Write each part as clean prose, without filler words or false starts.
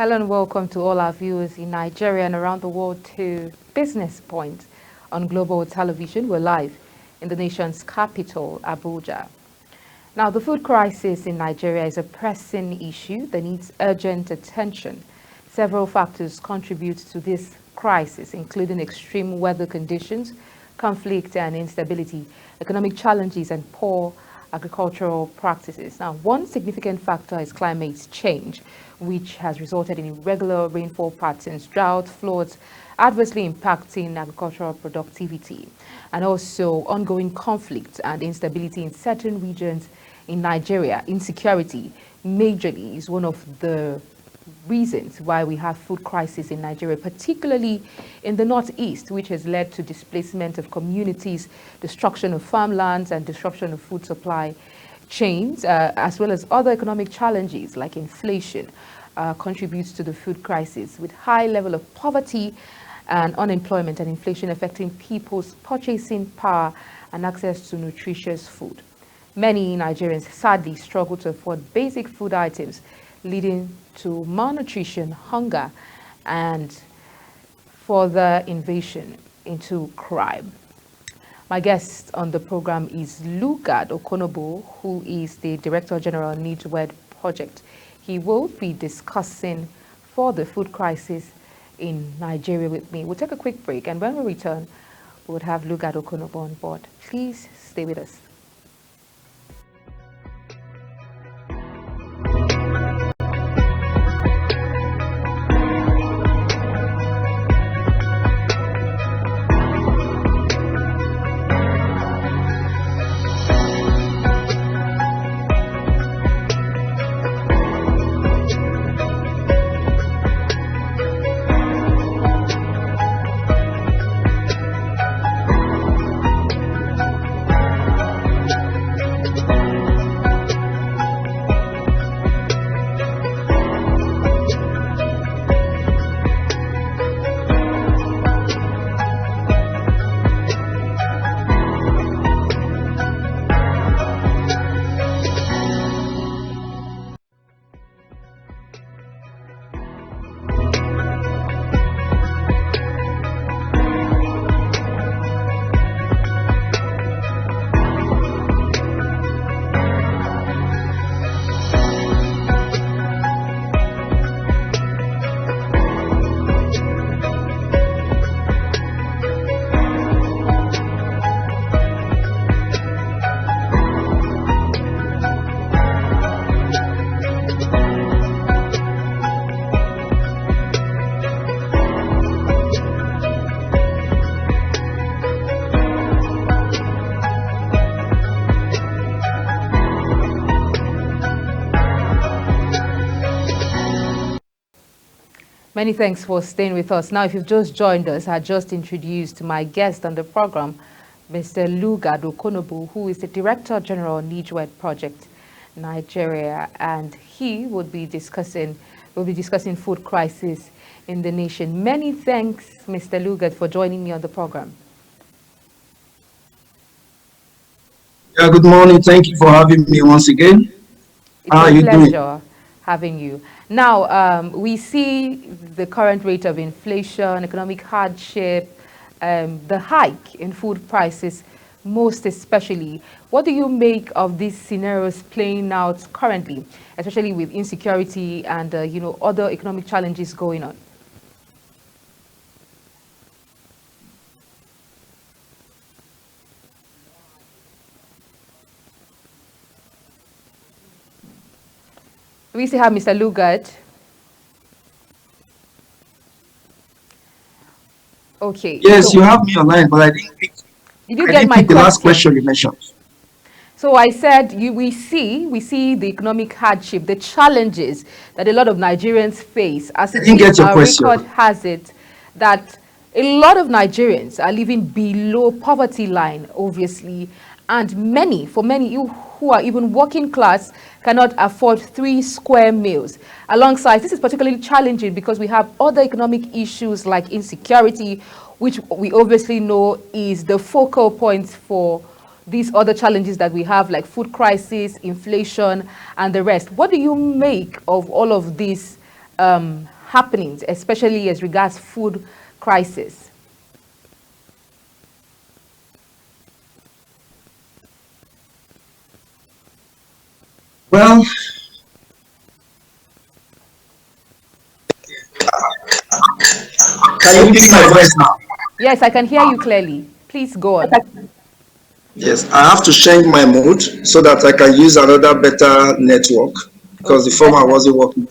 Hello and welcome to all our viewers in Nigeria and around the world to Business Point on Global Television. We're live in the nation's capital, Abuja. Now, the food crisis in Nigeria is a pressing issue that needs urgent attention. Several factors contribute to this crisis, including extreme weather conditions, conflict and instability, economic challenges, and poor agricultural practices. Now, one significant factor is climate change, which has resulted in irregular rainfall patterns, drought, floods, adversely impacting agricultural productivity, and also ongoing conflict and instability in certain regions in Nigeria. Insecurity, majorly, is one of the reasons why we have food crisis in Nigeria, particularly in the northeast, which has led to displacement of communities, destruction of farmlands, and disruption of food supply chains, as well as other economic challenges like inflation, contributes to the food crisis, with high level of poverty and unemployment and inflation affecting people's purchasing power and access to nutritious food. Many Nigerians sadly struggle to afford basic food items, leading to malnutrition, hunger, and further invasion into crime. My guest on the program is Lugard Okonobo, who is the Director General, NIJWED Project. He will be discussing for the food crisis in Nigeria with me. We'll take a quick break, and when we return, we would have Lugard Okonobo on board. Please stay with us. Many thanks for staying with us. Now, if you've just joined us, I just introduced my guest on the program, Mr. Lugard Okonobo, who is the Director General, NIJWED Project Nigeria, and he will be discussing food crisis in the nation. Many thanks, Mr. Lugard, for joining me on the program. Yeah, good morning. Thank you for having me once again. How are you doing? It's a pleasure having you. Now, we see the current rate of inflation, economic hardship, the hike in food prices, most especially. What do you make of these scenarios playing out currently, especially with insecurity and other economic challenges going on? We still have Mr. Lugard. Okay. Yes, so you have me online, but I didn't pick. Did you get my question? The last question you mentioned. So I said we see the economic hardship, the challenges that a lot of Nigerians face. As it is, our record has it that a lot of Nigerians are living below poverty line, obviously, and for many who are even working class cannot afford 3 square meals. Alongside, this is particularly challenging because we have other economic issues like insecurity, which we obviously know is the focal point for these other challenges that we have, like food crisis, inflation, and the rest. What do you make of all of these happenings, especially as regards food crisis? Well, can you hear my voice now? Yes, I can hear you clearly. Please go on. Yes, I have to change my mode so that I can use another better network because the Okay, former better. wasn't working.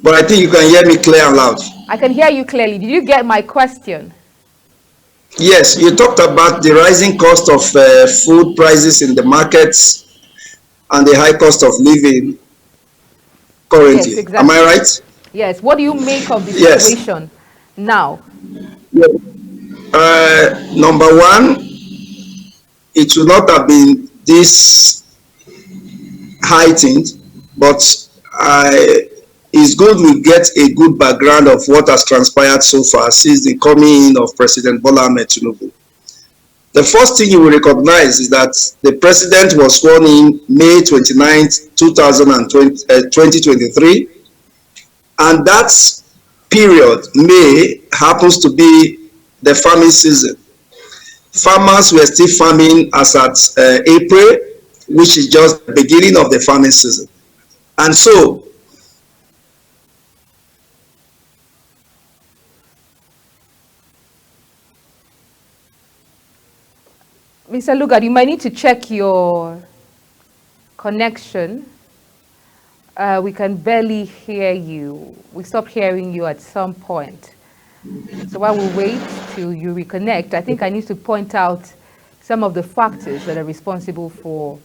But I think you can hear me clear and loud. I can hear you clearly. Did you get my question? Yes, you talked about the rising cost of food prices in the markets and the high cost of living Yes, currently. Am I exactly. right? Yes. What do you make of the Yes. situation now? Yeah. Number one, it should not have been this heightened, but it's good we get a good background of what has transpired so far since the coming in of President Bola Ahmed Tinubu. The first thing you will recognize is that the president was sworn in May 29th, 2023, and that period, May, happens to be the farming season. Farmers were still farming as at April, which is just the beginning of the farming season. And so, Mr. Lugard, you might need to check your connection. We can barely hear you. We stopped hearing you at some point. So while we wait till you reconnect, I think I need to point out some of the factors that are responsible for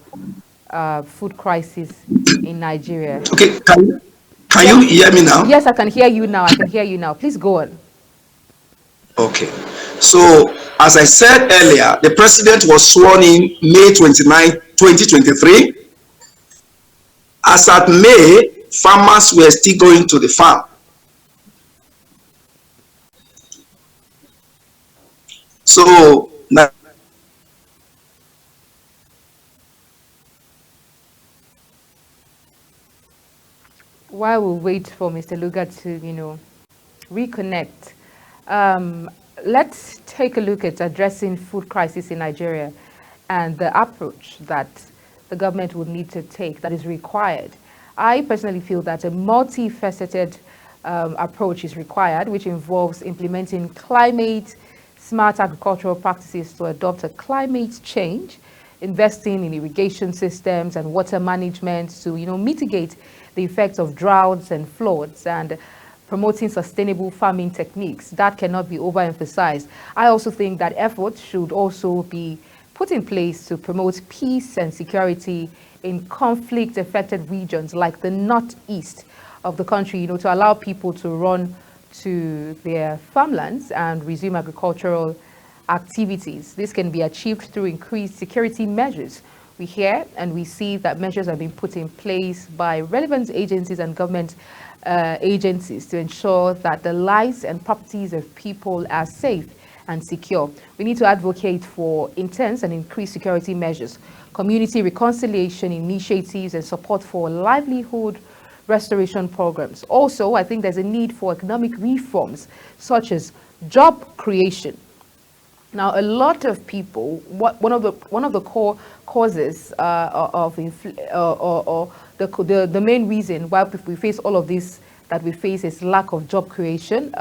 food crisis in Nigeria. okay, can you hear me now? Yes, I can hear you now. I can hear you now. Please go on. Okay. So, as I said earlier, the president was sworn in May 29, 2023. As at May, farmers were still going to the farm. So, now, While we wait for Mr. Lugard to, reconnect, um, let's take a look at addressing food crisis in Nigeria and the approach that the government would need to take that is required. I personally feel that a multifaceted approach is required, which involves implementing climate smart agricultural practices to adopt a climate change, investing in irrigation systems and water management to mitigate the effects of droughts and floods, and promoting sustainable farming techniques. That cannot be overemphasized. I also think that efforts should also be put in place to promote peace and security in conflict-affected regions like the northeast of the country, to allow people to run to their farmlands and resume agricultural activities. This can be achieved through increased security measures. We hear and we see that measures are being put in place by relevant agencies and government agencies to ensure that the lives and properties of people are safe and secure. We need to advocate for intense and increased security measures, community reconciliation initiatives, and support for livelihood restoration programs. Also, I think there's a need for economic reforms such as job creation. Now, a lot of people, one of the core causes of the main reason why we face all of this that we face is lack of job creation.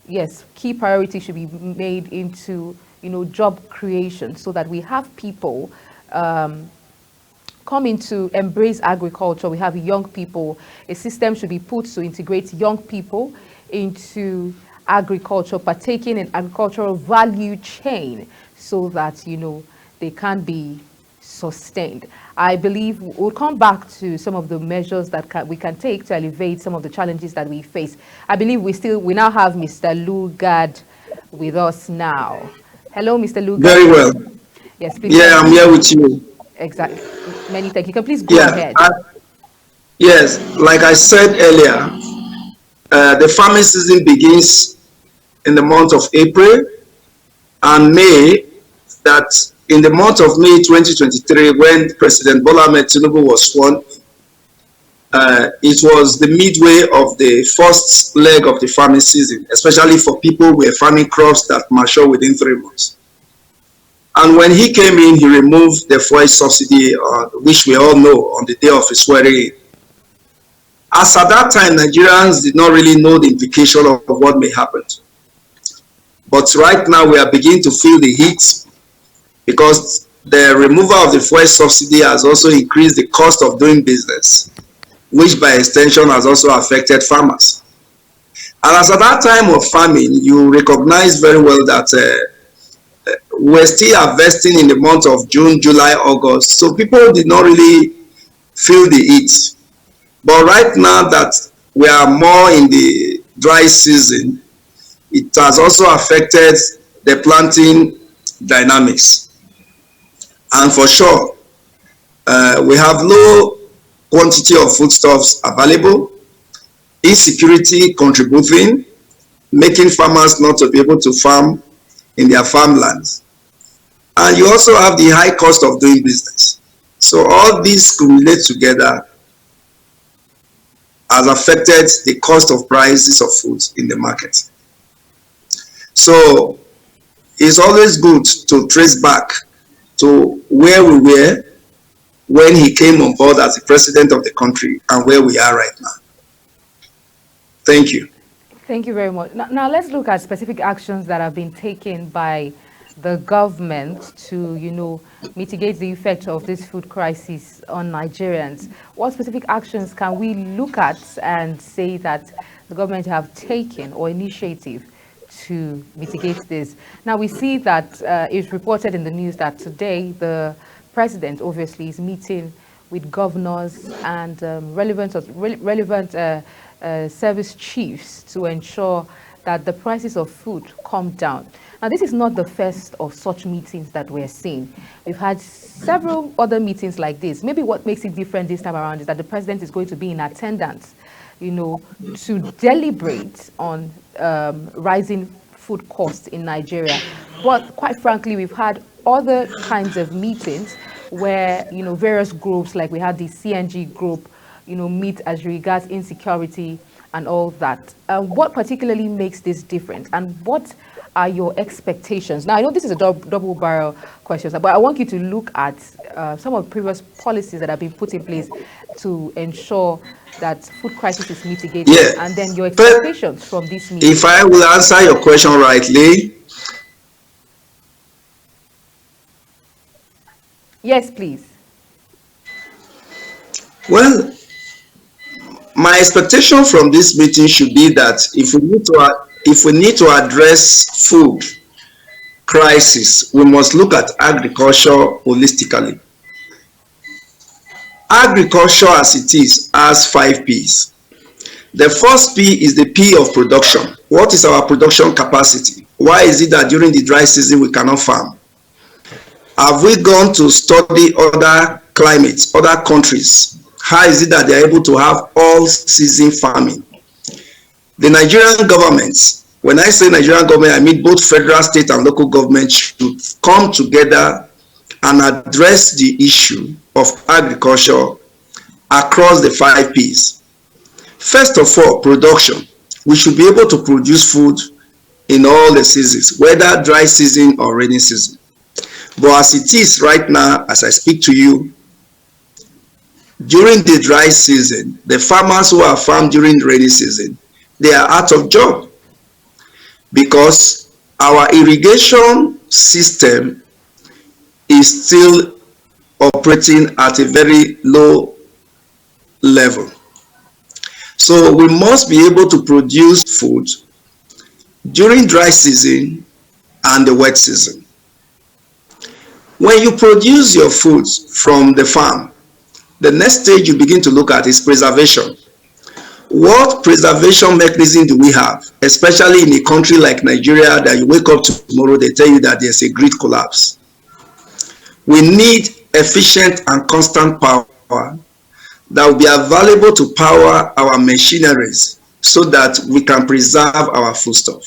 Yes, key priority should be made into job creation so that we have people coming to embrace agriculture. We have young people. A system should be put to integrate young people into agriculture, partaking in agricultural value chain so that they can be sustained. I believe we'll come back to some of the measures that we can take to alleviate some of the challenges that we face. I believe we now have Mr. Lugard with us now. Hello, Mr. Lugard. very well. Yes, please. Yeah, I'm here with you. Exactly. Many thank you. You can please go ahead. Yes, like I said earlier, the farming season begins in the month of April and May. That in the month of May 2023, when President Bola Ahmed Tinubu was sworn, it was the midway of the first leg of the farming season, especially for people who were farming crops that mature within 3 months. And when he came in, he removed the fuel subsidy, which we all know on the day of his swearing in. As at that time, Nigerians did not really know the implication of what may happen. But right now, we are beginning to feel the heat because the removal of the fuel subsidy has also increased the cost of doing business, which by extension has also affected farmers. And as at that time of farming, you recognize very well that we're still harvesting in the month of June, July, August. So people did not really feel the heat. But right now that we are more in the dry season, it has also affected the planting dynamics. And for sure, we have low quantity of foodstuffs available, insecurity contributing, making farmers not to be able to farm in their farmlands. And you also have the high cost of doing business. So all these cumulate together has affected the cost of prices of foods in the market. So it's always good to trace back to where we were when he came on board as the president of the country and where we are right now. Thank you. Thank you very much. Now let's look at specific actions that have been taken by the government to, mitigate the effect of this food crisis on Nigerians. What specific actions can we look at and say that the government have taken or initiative to mitigate this? Now we see that it's reported in the news that today the president obviously is meeting with governors and relevant service chiefs to ensure that the prices of food come down. Now, this is not the first of such meetings that we're seeing. We've had several other meetings like this. Maybe what makes it different this time around is that the president is going to be in attendance, to deliberate on rising food costs in Nigeria. But quite frankly, we've had other kinds of meetings where, various groups, like we had the CNG group, meet as regards insecurity and all that. What particularly makes this different, and what are your expectations? Now, I know this is a double barrel question, but I want you to look at some of the previous policies that have been put in place to ensure that food crisis is mitigated, and then your expectations from this meeting. If I will answer your question rightly. Yes, please. Well, my expectation from this meeting should be that if we need to address food crisis, we must look at agriculture holistically. Agriculture as it is has 5 P's. The first P is the P of production. What is our production capacity? Why is it that during the dry season we cannot farm? Have we gone to study other climates, other countries? How is it that they are able to have all-season farming? The Nigerian government, when I say Nigerian government, I mean both federal, state, and local governments should come together and address the issue of agriculture across the 5 P's. First of all, production. We should be able to produce food in all the seasons, whether dry season or rainy season. But as it is right now, as I speak to you, during the dry season, the farmers who are farmed during the rainy season, they are out of job because our irrigation system is still operating at a very low level. So we must be able to produce food during dry season and the wet season. When you produce your food from the farm, the next stage you begin to look at is preservation. What preservation mechanism do we have, especially in a country like Nigeria that you wake up tomorrow, they tell you that there's a grid collapse? We need efficient and constant power that will be available to power our machineries so that we can preserve our foodstuff.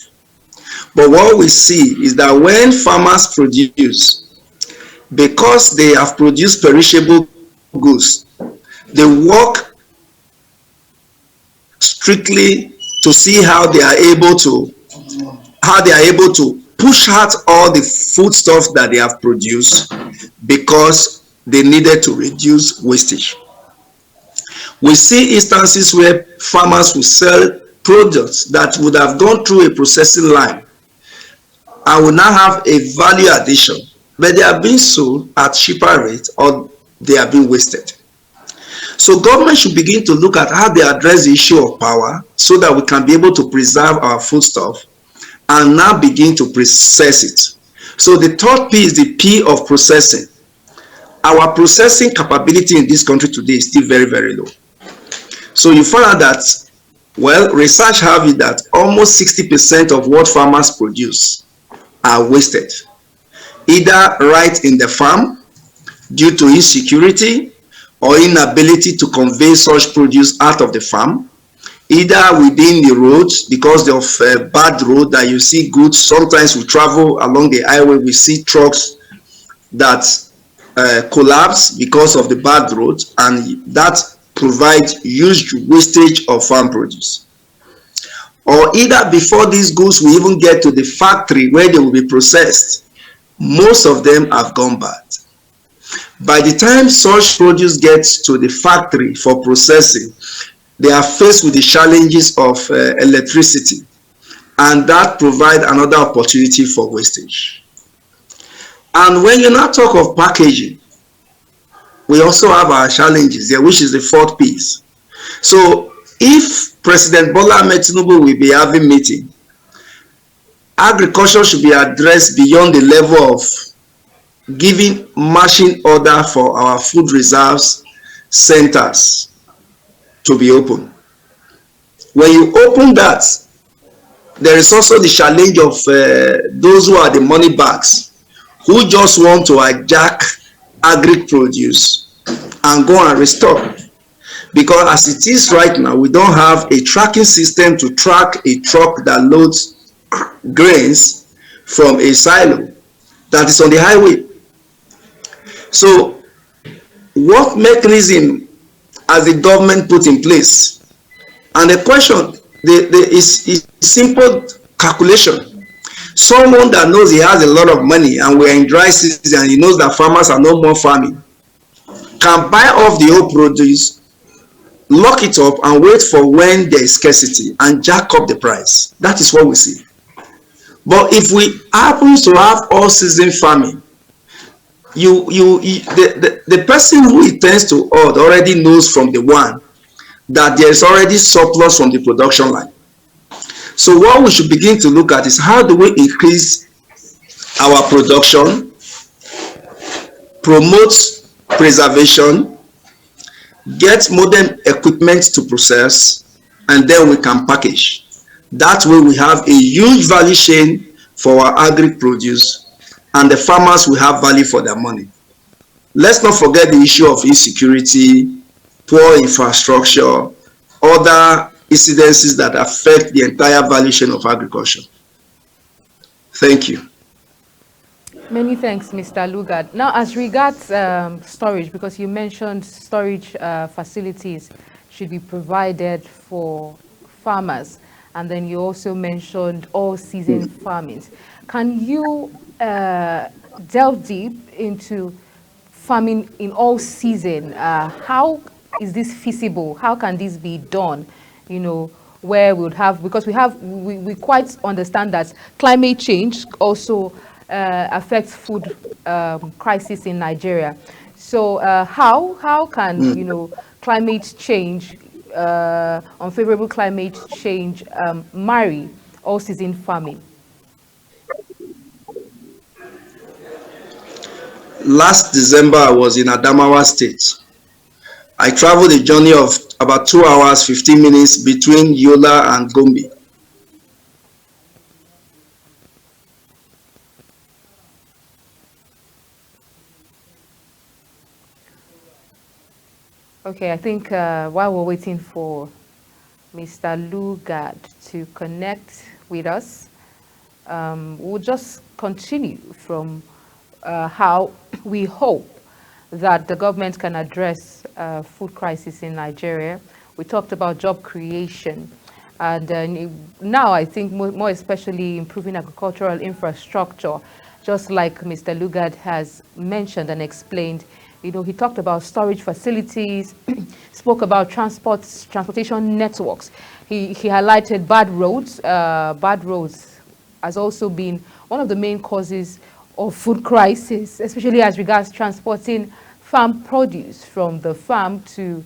But what we see is that when farmers produce, because they have produced perishable goods, they work strictly to see how they are able to push out all the foodstuff that they have produced because they needed to reduce wastage. We see instances where farmers will sell products that would have gone through a processing line and will now have a value addition, but they are being sold at cheaper rates or they are being wasted. So government should begin to look at how they address the issue of power so that we can be able to preserve our foodstuff and now begin to process it. So the third P is the P of processing. Our processing capability in this country today is still very, very low. So you find out that, well, research have it that almost 60% of what farmers produce are wasted, either right in the farm due to insecurity or inability to convey such produce out of the farm, either within the roads because of bad road that you see goods. Sometimes we travel along the highway, we see trucks that collapse because of the bad road, and that provides huge wastage of farm produce. Or either before these goods will even get to the factory where they will be processed, most of them have gone bad. By the time such produce gets to the factory for processing, they are faced with the challenges of electricity, and that provides another opportunity for wastage. And when you now talk of packaging, we also have our challenges there, which is the fourth piece. So if President Bola Ahmed Tinubu will be having meeting, agriculture should be addressed beyond the level of giving marching order for our food reserves centers to be open. When you open that, there is also the challenge of those who are the money bags, who just want to hijack agri produce and go and restore. Because as it is right now, we don't have a tracking system to track a truck that loads grains from a silo that is on the highway. So what mechanism has the government put in place? And the question is simple calculation. Someone that knows he has a lot of money and we're in dry season and he knows that farmers are no more farming, can buy off the whole produce, lock it up and wait for when there is scarcity and jack up the price. That is what we see. But if we happen to have all season farming, the person who intends to hoard already knows from the one that there is already surplus from the production line. So what we should begin to look at is how do we increase our production, promote preservation, get modern equipment to process, and then we can package. That way we have a huge value chain for our agri produce and the farmers will have value for their money. Let's not forget the issue of insecurity, poor infrastructure, other incidences that affect the entire value chain of agriculture. Thank you. Many thanks, Mr. Lugard. Now, as regards storage, because you mentioned storage facilities should be provided for farmers, and then you also mentioned all-season farming. Can you delve deep into farming in all season? How is this feasible? How can this be done? You know, where we would have, because we quite understand that climate change also affects food crisis in Nigeria. So how can climate change, unfavorable climate change, marry all season farming? Last December, I was in Adamawa State. I traveled a journey of about 2 hours, 15 minutes between Yola and Gombe. Okay, I think while we're waiting for Mr. Lugard to connect with us, we'll just continue from how we hope that the government can address food crisis in Nigeria. We talked about job creation. And now I think more especially improving agricultural infrastructure, just like Mr. Lugard has mentioned and explained. He talked about storage facilities, spoke about transportation networks. He highlighted bad roads. Bad roads has also been one of the main causes of food crisis, especially as regards transporting farm produce from the farm to,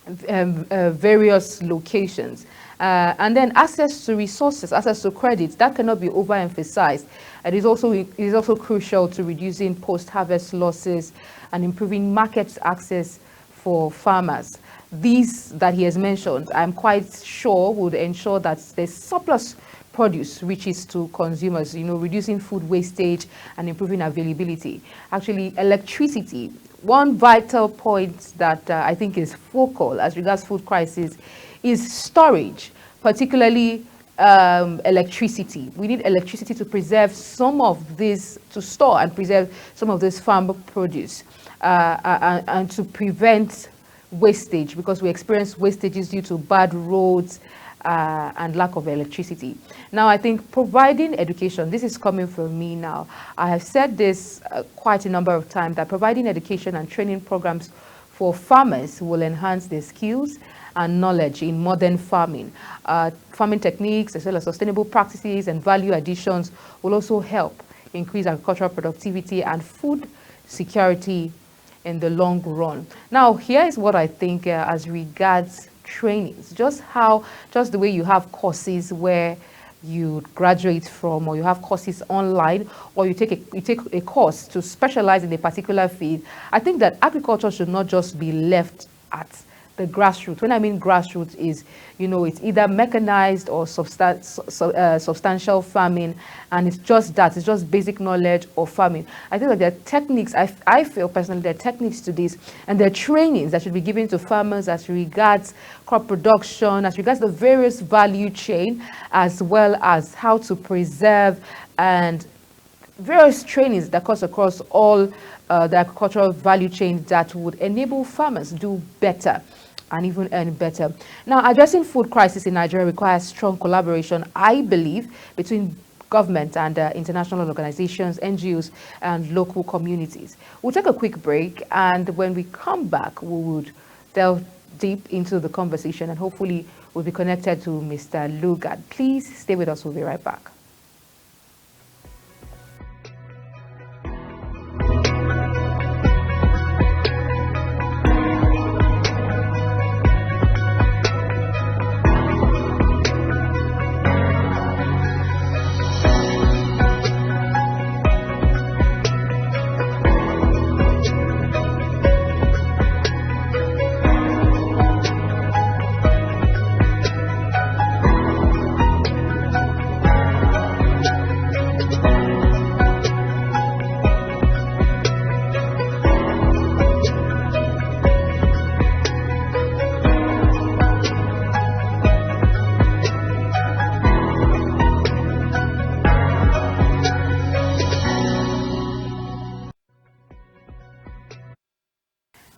various locations. And then access to resources, access to credit, that cannot be overemphasized. It is also crucial to reducing post-harvest losses and improving market access for farmers. These that he has mentioned, I'm quite sure would ensure that the surplus produce reaches to consumers, reducing food wastage and improving availability. Actually, electricity, one vital point that I think is focal as regards food crisis is storage, particularly electricity. We need electricity to preserve some of this, to store and preserve some of this farm produce and to prevent wastage, because we experience wastages due to bad roads and lack of electricity. Now, I think providing education, this is coming from me now. I have said this quite a number of times, that providing education and training programs for farmers will enhance their skills and knowledge in modern farming. Farming techniques, as well as sustainable practices and value additions, will also help increase agricultural productivity and food security in the long run. Now, here is what I think as regards trainings, just the way you have courses where you graduate from, or you have courses online, or you take a course to specialize in a particular field. I think that agriculture should not just be left at the grassroots. When I mean grassroots is, it's either mechanized or substantial farming, and it's just basic knowledge of farming. I think that there are techniques, I feel personally, there are techniques to this, and there are trainings that should be given to farmers as regards crop production, as regards the various value chain, as well as how to preserve, and various trainings that cuts across all the agricultural value chain that would enable farmers do better and even earn better. Now, addressing food crisis in Nigeria requires strong collaboration, I believe, between government and international organizations, NGOs, and local communities. We'll take a quick break, and when we come back, we would delve deep into the conversation, and hopefully we'll be connected to Mr. Lugard. Please stay with us. We'll be right back.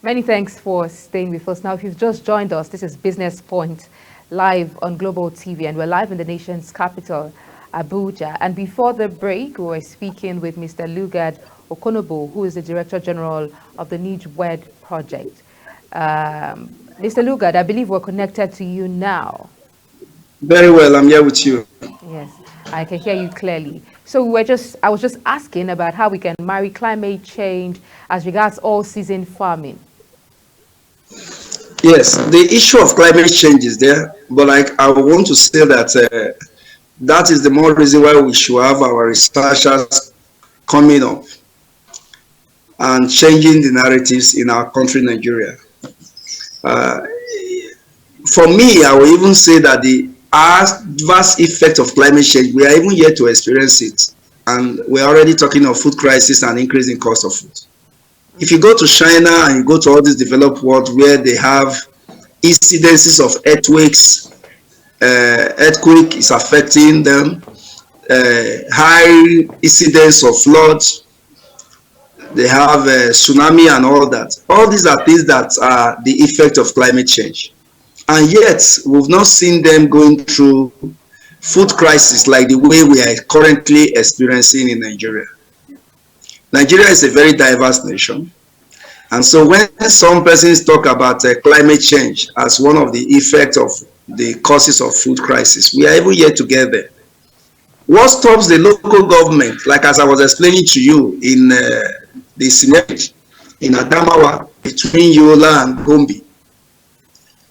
Many thanks for staying with us. Now, if you've just joined us, this is Business Point live on Global TV, and we're live in the nation's capital, Abuja. And before the break, we were speaking with Mr. Lugard Okonobo, who is the Director General of the NIGWED project. Mr. Lugard, I believe we're connected to you now. Very well, I'm here with you. Yes, I can hear you clearly. So I was just asking about how we can marry climate change as regards all-season farming. Yes, the issue of climate change is there, but I want to say that that is the more reason why we should have our researchers coming up and changing the narratives in our country, Nigeria. For me, I will even say that the adverse effect of climate change, we are even yet to experience it. And we're already talking of food crisis and increasing cost of food. If you go to China and you go to all this developed world where they have incidences of earthquakes, earthquake is affecting them, high incidence of floods, they have tsunami and all that. All these are things that are the effect of climate change. And yet, we've not seen them going through food crisis like the way we are currently experiencing in Nigeria. Nigeria is a very diverse nation. And so when some persons talk about climate change as one of the effects of the causes of food crisis, we are even yet to get there. What stops the local government, like as I was explaining to you in the Senate in Adamawa between Yola and Gombe,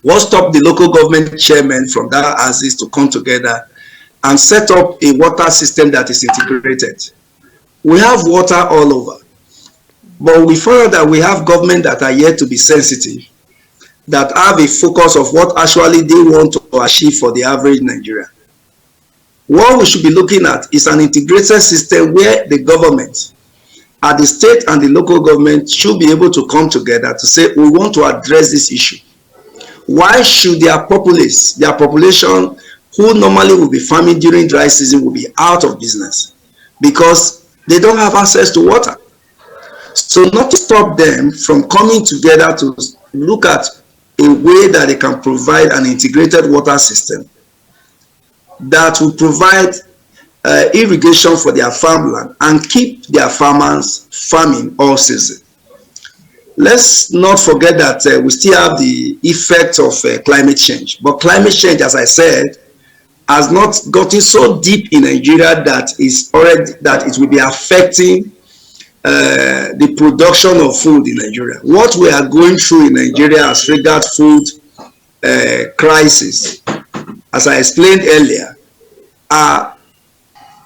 what stopped the local government chairman from that axis to come together and set up a water system that is integrated? We have water all over, but we found that we have government that are yet to be sensitive, that have a focus of what actually they want to achieve for the average Nigerian. What we should be looking at is an integrated system where the government, at the state and the local government, should be able to come together to say, we want to address this issue. Why should their populace, their population, who normally will be farming during dry season, will be out of business? Because they don't have access to water. So not to stop them from coming together to look at a way that they can provide an integrated water system that will provide irrigation for their farmland and keep their farmers farming all season. Let's not forget that we still have the effect of climate change. But climate change, as I said, has not gotten so deep in Nigeria that it will be affecting the production of food in Nigeria. What we are going through in Nigeria as regards food crisis, as I explained earlier, are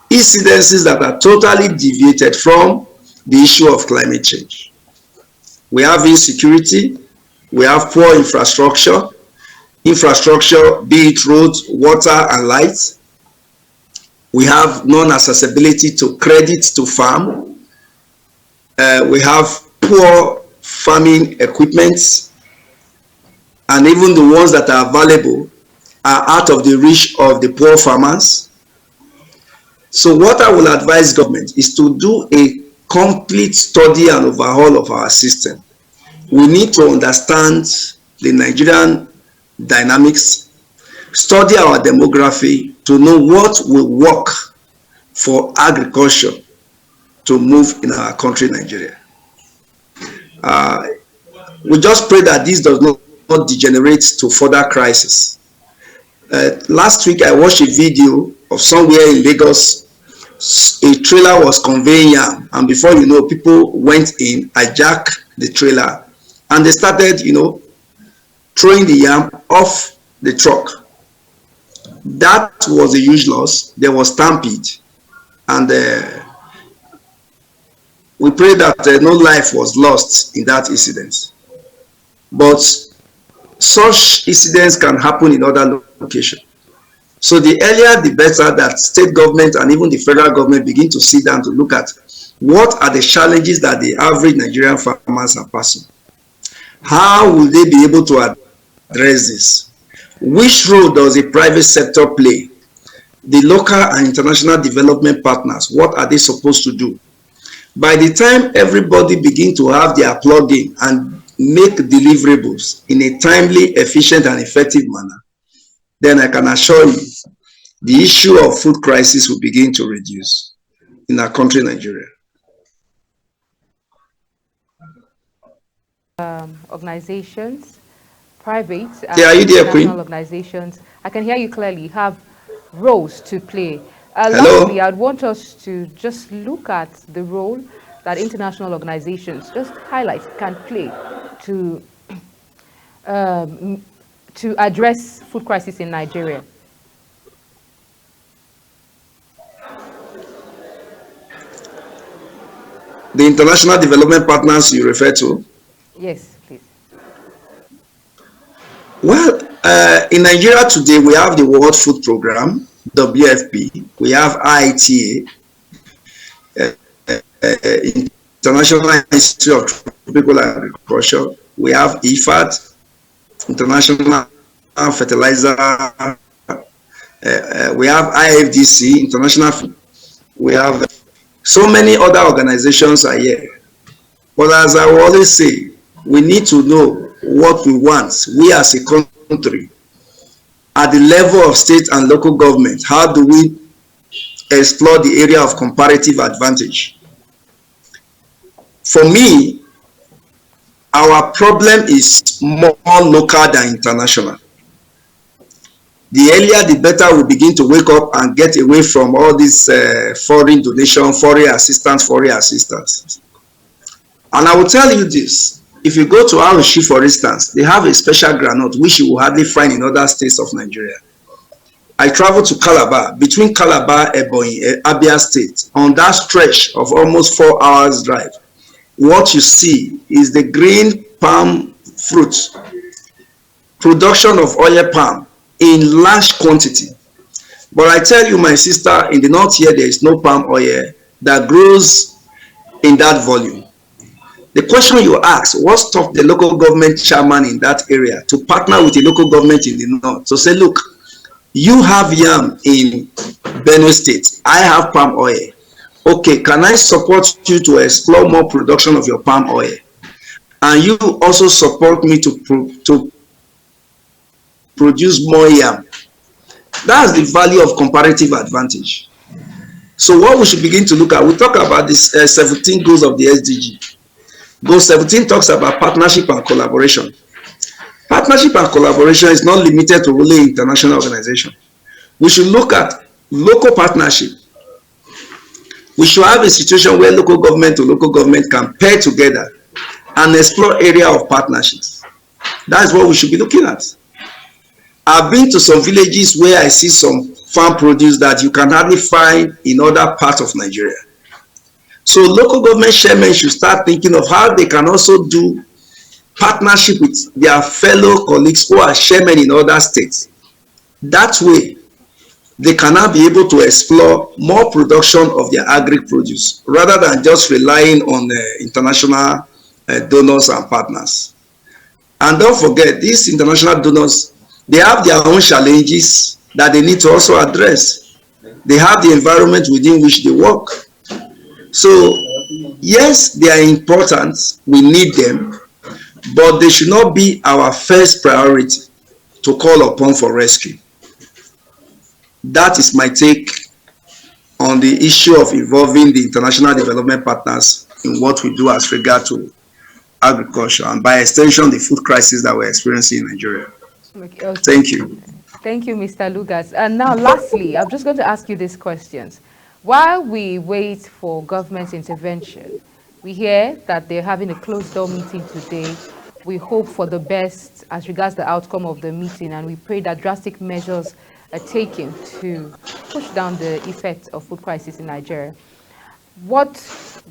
incidences that are totally deviated from the issue of climate change. We have insecurity, we have poor infrastructure, be it roads, water, and light. We have non-accessibility to credit to farm. We have poor farming equipment, and even the ones that are available are out of the reach of the poor farmers. So what I will advise government is to do a complete study and overhaul of our system. We need to understand the Nigerian dynamics, study our demography to know what will work for agriculture to move in our country, Nigeria. We just pray that this does not degenerate to further crisis. Last week, I watched a video of somewhere in Lagos. A trailer was conveying yam, and before you know, people went in, hijacked the trailer, and they started, throwing the yam off the truck. That was a huge loss. There was stampede, and we pray that no life was lost in that incident. But such incidents can happen in other locations. So the earlier the better that state government and even the federal government begin to sit down to look at what are the challenges that the average Nigerian farmers are passing. How will they be able to address this? Which role does the private sector play? The local and international development partners, what are they supposed to do? By the time everybody begin to have their plug-in and make deliverables in a timely, efficient, and effective manner, then I can assure you the issue of food crisis will begin to reduce in our country, Nigeria. Organizations, private and international organizations, I can hear you clearly, have roles to play. Hello? I'd want us to just look at the role that international organizations, just highlight, can play to address food crisis in Nigeria. The international development partners you refer to? Yes, please. Well, in Nigeria today, we have the World Food Program, WFP. We have IITA, International Institute of Tropical Agriculture. We have IFAD, International Fertilizer. We have IFDC, International. We have so many other organizations are here. But as I will always say, we need to know what we want. We as a country, at the level of state and local government, how do we explore the area of comparative advantage? For me, our problem is more local than international. The earlier the better we begin to wake up and get away from all this foreign donation, foreign assistance. And I will tell you this, if you go to Arushi, for instance, they have a special groundnut which you will hardly find in other states of Nigeria. I traveled to Calabar, between Calabar, Ebonyi, Abia State, on that stretch of almost 4 hours drive. What you see is the green palm fruit, production of oil palm in large quantity. But I tell you, my sister, in the north here, there is no palm oil that grows in that volume. The question you ask, what stopped the local government chairman in that area to partner with the local government in the north to say, look, you have yam in Benue State, I have palm oil. Okay, can I support you to explore more production of your palm oil? And you also support me to produce more yam. That's the value of comparative advantage. So what we should begin to look at, we talk about this 17 goals of the SDG. Goal 17 talks about partnership and collaboration. Partnership and collaboration is not limited to only international organizations. We should look at local partnership. We should have a situation where local government to local government can pair together and explore area of partnerships. That's what we should be looking at. I've been to some villages where I see some farm produce that you can hardly find in other parts of Nigeria. So local government chairmen should start thinking of how they can also do partnership with their fellow colleagues who are chairmen in other states. That way, they can now be able to explore more production of their agri-produce rather than just relying on international donors and partners. And don't forget, these international donors, they have their own challenges that they need to also address. They have the environment within which they work. So, yes, they are important, we need them, but they should not be our first priority to call upon for rescue. That is my take on the issue of involving the international development partners in what we do as regard to agriculture and by extension the food crisis that we're experiencing in Nigeria. Okay. Thank you. Thank you, Mr. Lucas. And now lastly, I'm just going to ask you these questions. While we wait for government intervention, we hear that they're having a closed-door meeting today. We hope for the best as regards the outcome of the meeting, and we pray that drastic measures are taken to push down the effects of food crisis in Nigeria. What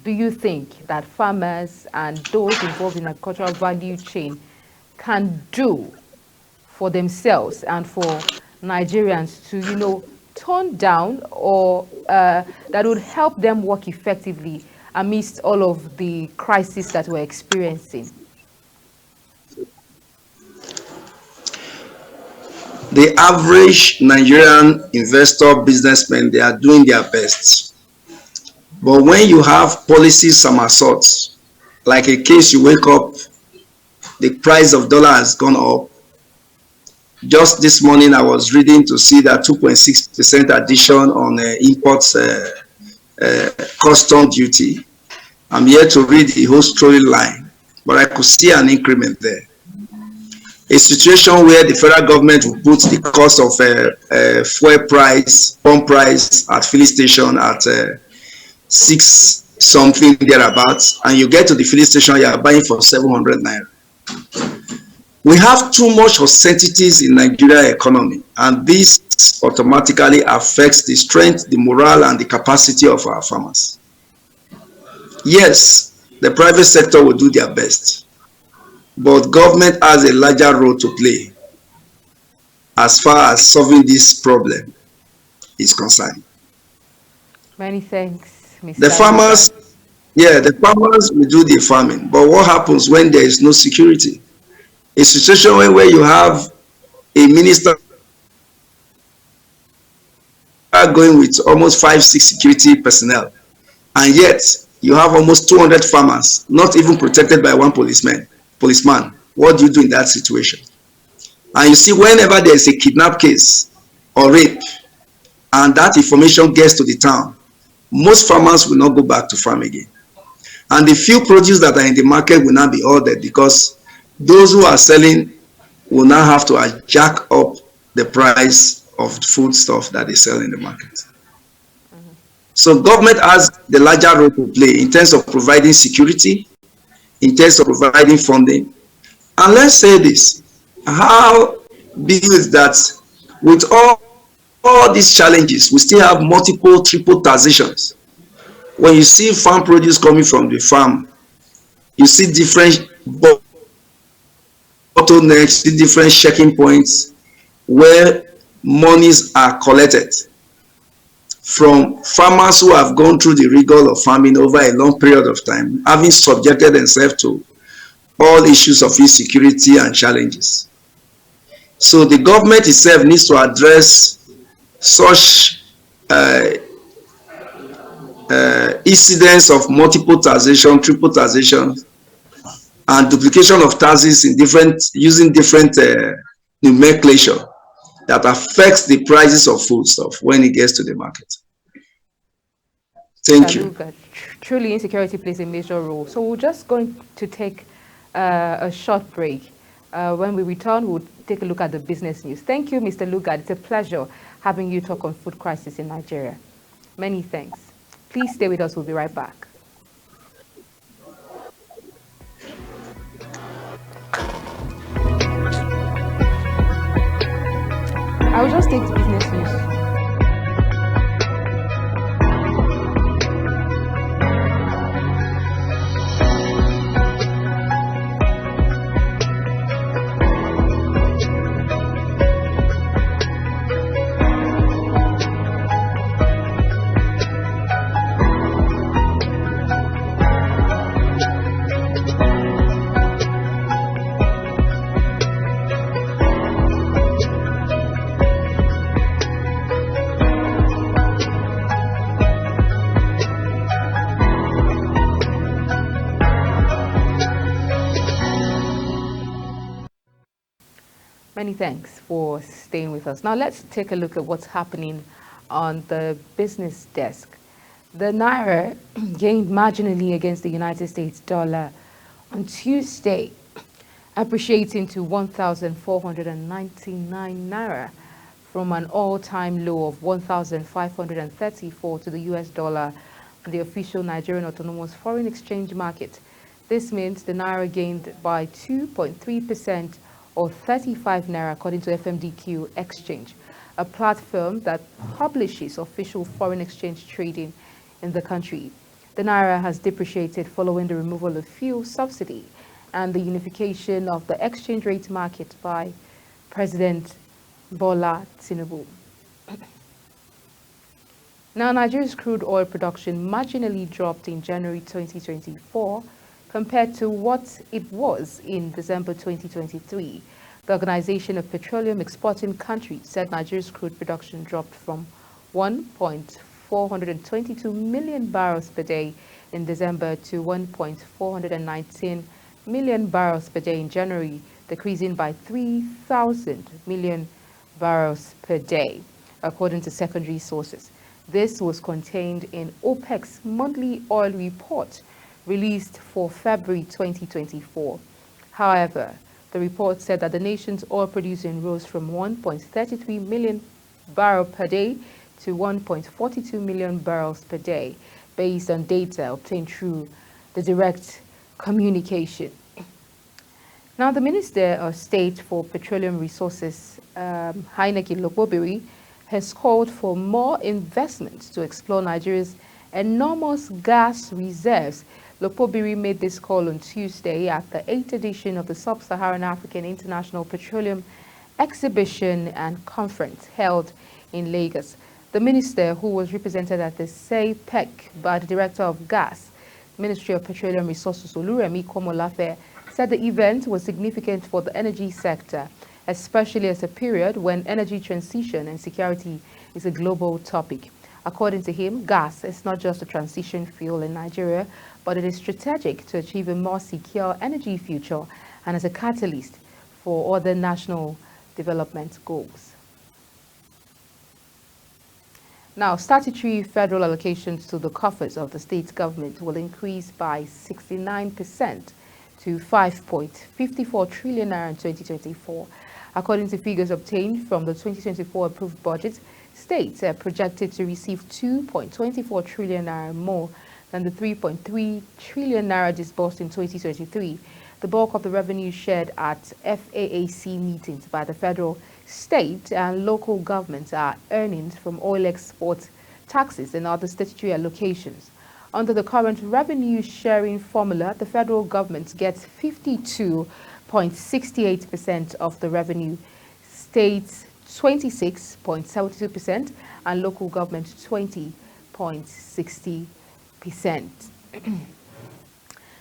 do you think that farmers and those involved in the agricultural value chain can do for themselves and for Nigerians to, tone down or that would help them work effectively amidst all of the crises that we're experiencing? The average Nigerian investor, businessman, they are doing their best. But when you have policy somersaults, like a case you wake up, the price of dollar has gone up. Just this morning, I was reading to see that 2.6% addition on imports custom duty. I'm here to read the whole storyline, but I could see an increment there. A situation where the federal government will put the cost of fuel price, pump price at filling station at 6 something thereabouts, and you get to the filling station, you are buying for 700 naira. We have too much uncertainties in Nigeria economy, and this automatically affects the strength, the morale, and the capacity of our farmers. Yes, the private sector will do their best, but government has a larger role to play as far as solving this problem is concerned. Many thanks, Mr. The farmers, the farmers will do the farming, but what happens when there is no security? A situation where you have a minister going with almost 5-6 security personnel, and yet you have almost 200 farmers, not even protected by one policeman. What do you do in that situation? And you see, whenever there is a kidnap case or rape, and that information gets to the town, most farmers will not go back to farm again. And the few produce that are in the market will not be ordered, because those who are selling will now have to jack up the price of food stuff that they sell in the market. So government has the larger role to play in terms of providing security, in terms of providing funding. And let's say this, how big is that with all these challenges, we still have multiple triple taxations. When you see farm produce coming from the farm, you see different bottlenecks, see different checking points where monies are collected from farmers who have gone through the rigor of farming over a long period of time, having subjected themselves to all issues of insecurity and challenges. So the government itself needs to address such incidents of multiple taxation, triple taxation, and duplication of taxes in using different nomenclature that affects the prices of foodstuff when it gets to the market. Thank you. Truly, insecurity plays a major role. So we're just going to take a short break. When we return, we'll take a look at the business news. Thank you, Mr. Lugard. It's a pleasure having you talk on food crisis in Nigeria. Many thanks. Please stay with us. We'll be right back. I'll just take the business news. Many thanks for staying with us. Now let's take a look at what's happening on the business desk. The Naira gained marginally against the United States dollar on Tuesday, appreciating to 1,499 Naira from an all-time low of 1,534 to the US dollar on the official Nigerian Autonomous Foreign Exchange Market. This means the Naira gained by 2.3% or 35 Naira, according to FMDQ Exchange, a platform that publishes official foreign exchange trading in the country. The Naira has depreciated following the removal of fuel subsidy and the unification of the exchange rate market by President Bola Tinubu. Now, Nigeria's crude oil production marginally dropped in January 2024 compared to what it was in December 2023. The Organization of Petroleum Exporting Countries said Nigeria's crude production dropped from 1.422 million barrels per day in December to 1.419 million barrels per day in January, decreasing by 3,000 million barrels per day, according to secondary sources. This was contained in OPEC's monthly oil report released for February 2024. However, the report said that the nation's oil producing rose from 1.33 million barrels per day to 1.42 million barrels per day, based on data obtained through the direct communication. Now, the Minister of State for Petroleum Resources, Heineke Lokpobiri, has called for more investment to explore Nigeria's enormous gas reserves. Lokpobiri made this call on Tuesday at the 8th edition of the Sub-Saharan African International Petroleum Exhibition and Conference held in Lagos. The minister, who was represented at the SAPEC by the Director of Gas, Ministry of Petroleum Resources, Oluremi Komolafe, said the event was significant for the energy sector, especially as a period when energy transition and security is a global topic. According to him, gas is not just a transition fuel in Nigeria, but it is strategic to achieve a more secure energy future and as a catalyst for other national development goals. Now, statutory federal allocations to the coffers of the state government will increase by 69% to 5.54 trillion naira in 2024. According to figures obtained from the 2024 approved budget, states are projected to receive 2.24 trillion naira more than the 3.3 trillion naira disbursed in 2023. The bulk of the revenue shared at FAAC meetings by the federal, state and local governments are earnings from oil export taxes and other statutory allocations. Under the current revenue sharing formula, the federal government gets 52.68% of the revenue, states 26.72%, and local government 20.60%.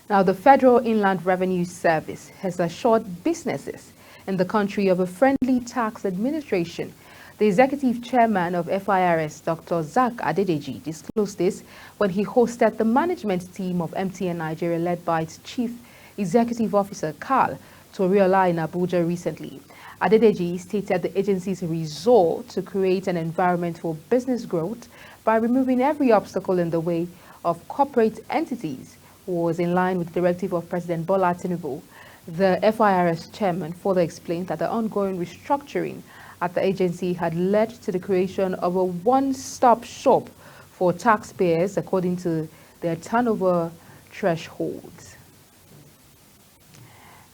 Now, the Federal Inland Revenue Service has assured businesses in the country of a friendly tax administration. The executive chairman of FIRS, Dr. Zach Adedeji, disclosed this when he hosted the management team of MTN Nigeria led by its chief executive officer, Karl Toriola, in Abuja recently. Adedeji stated the agency's resolve to create an environment for business growth by removing every obstacle in the way of corporate entities was in line with the directive of President Bola Tinubu. The FIRS chairman further explained that the ongoing restructuring at the agency had led to the creation of a one-stop shop for taxpayers according to their turnover thresholds.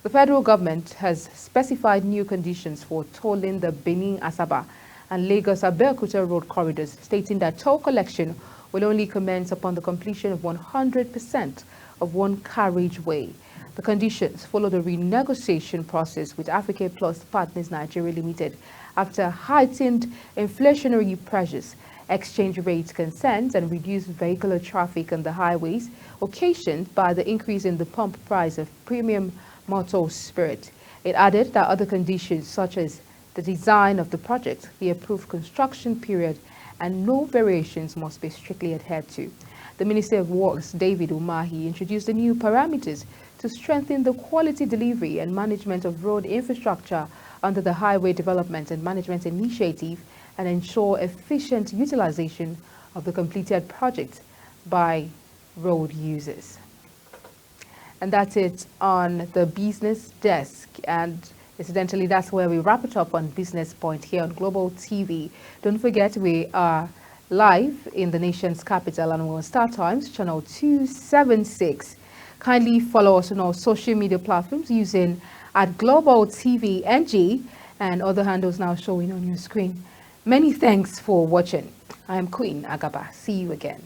The federal government has specified new conditions for tolling the Benin-Asaba and Lagos-Abeokuta road corridors, stating that toll collection will only commence upon the completion of 100% of one carriageway. The conditions follow the renegotiation process with Africa Plus Partners Nigeria Limited after heightened inflationary pressures, exchange rate concerns, and reduced vehicular traffic on the highways occasioned by the increase in the pump price of premium motor spirit. It added that other conditions such as the design of the project, the approved construction period, and no variations must be strictly adhered to. The Minister of Works, David Umahi, introduced the new parameters to strengthen the quality delivery and management of road infrastructure under the Highway Development and Management Initiative and ensure efficient utilization of the completed project by road users. And that's it on the business desk. And incidentally, that's where we wrap it up on Business Point here on Global TV. Don't forget, we are live in the nation's capital and we're on Star Times, channel 276. Kindly follow us on our social media platforms using @Global TV NG and other handles now showing on your screen. Many thanks for watching. I am Queen Agaba. See you again.